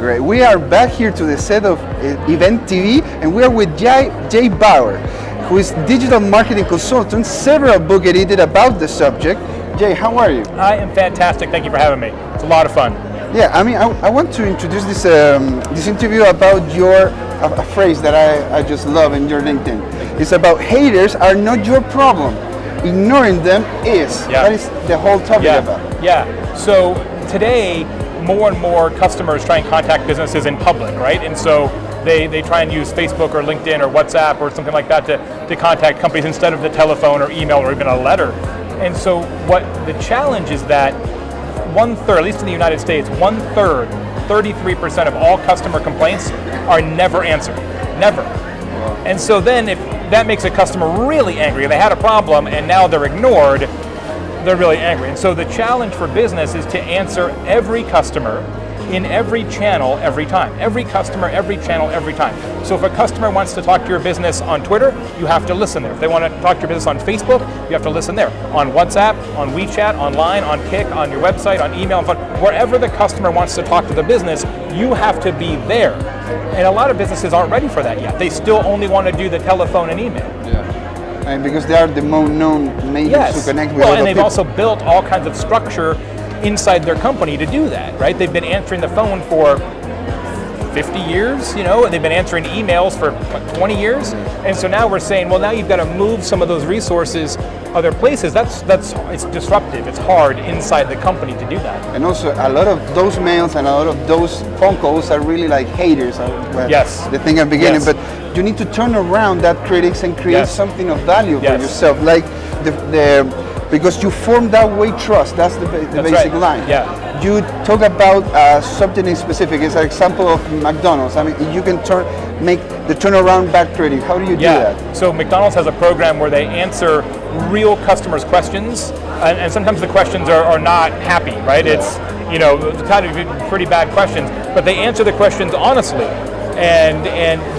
great. We are back here to the set of Event TV, and we are with Jay Baer, who is digital marketing consultant, several books edited about the subject. Jay, how are you? I am fantastic. Thank you for having me. It's a lot of fun. Yeah, I mean, I want to introduce this interview about a phrase that I just love in your LinkedIn. It's about haters are not your problem. Ignoring them is. Yeah. That is the whole topic about. Yeah. So today, more and more customers try and contact businesses in public, right? And so they try and use Facebook or LinkedIn or WhatsApp or something like that to contact companies instead of the telephone or email or even a letter. And so what the challenge is that 1/3, at least in the United States, 1/3, 33% of all customer complaints are never answered. Never. And so then if that makes a customer really angry, they had a problem and now they're ignored, they're really angry. And so the challenge for business is to answer every customer in every channel every time. Every customer, every channel, every time. So if a customer wants to talk to your business on Twitter, you have to listen there. If they want to talk to your business on Facebook, you have to listen there. On WhatsApp, on WeChat, online, on Kik, on your website, on email, wherever the customer wants to talk to the business, you have to be there. And a lot of businesses aren't ready for that yet. They still only want to do the telephone and email. Yeah. And because they are the most known mediums to connect with and they've people. also built all kinds of structure inside their company to do that, right? They've been answering the phone for 50 years, they've been answering emails for 20 years. And so now we're saying, well, now you've got to move some of those resources other places. It's disruptive. It's hard inside the company to do that. And also a lot of those mails and a lot of those phone calls are really like haters. Yes. The thing at the beginning, Yes. but you need to turn around that critics and create Yes. something of value Yes. for yourself. Like because you form that way trust. That's the basic right. line. Yeah. You talk about something in specific. It's an example of McDonald's. I mean, you can make the turnaround back critic. How do you do that? So McDonald's has a program where they answer real customers' questions, and sometimes the questions are not happy, right? Yeah. It's kind of pretty bad questions, but they answer the questions honestly, and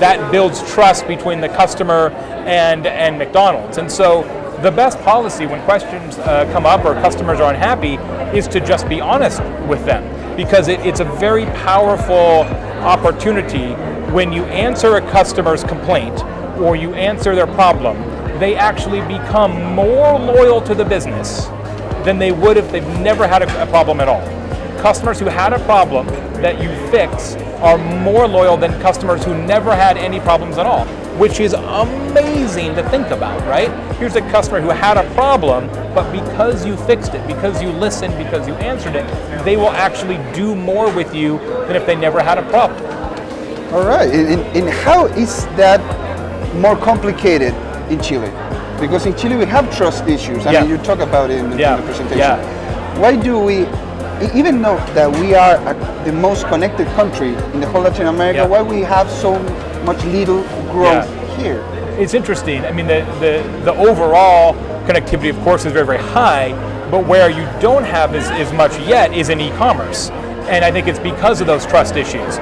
that builds trust between the customer and McDonald's. And so the best policy when questions come up or customers are unhappy is to just be honest with them, because it's a very powerful opportunity. When you answer a customer's complaint or you answer their problem, they actually become more loyal to the business than they would if they've never had a problem at all. Customers who had a problem that you fix are more loyal than customers who never had any problems at all, which is amazing to think about, right? Here's a customer who had a problem, but because you fixed it, because you listened, because you answered it, they will actually do more with you than if they never had a problem. All right. And how is that more complicated in Chile? Because in Chile we have trust issues. I mean, you talk about it in the presentation. Yeah. Why do we, even though that we are the most connected country in the whole Latin America, why we have so much little growth here? It's interesting. I mean, the overall connectivity, of course, is very, very high, but where you don't have as much yet is in e-commerce. And I think it's because of those trust issues.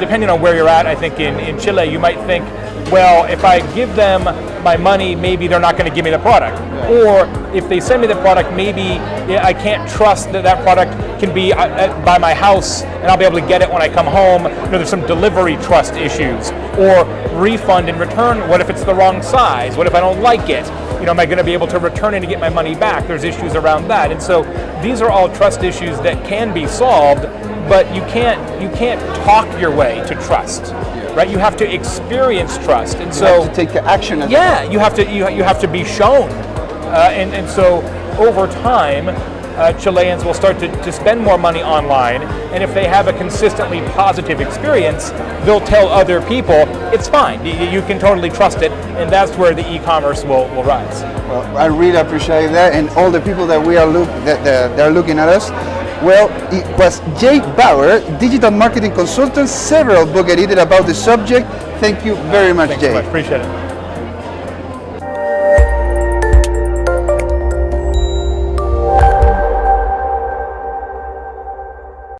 Depending on where you're at, I think in Chile, you might think, well, if I give them my money, maybe they're not going to give me the product. Or if they send me the product, maybe I can't trust that product can be by my house and I'll be able to get it when I come home. There's some delivery trust issues. Or refund and return, what if it's the wrong size? What if I don't like it? Am I going to be able to return it and get my money back? There's issues around that. And so these are all trust issues that can be solved, but you can't talk your way to trust. Right, you have to experience trust, and so you have to take action. You have to be shown, and so over time, Chileans will start to spend more money online, and if they have a consistently positive experience, they'll tell other people it's fine. You can totally trust it, and that's where the e-commerce will rise. Well, I really appreciate that, and all the people that that are looking at us. Well, it was Jay Baer, digital marketing consultant, several books edited about the subject. Thank you very much, Jay. Thanks so much. Appreciate it.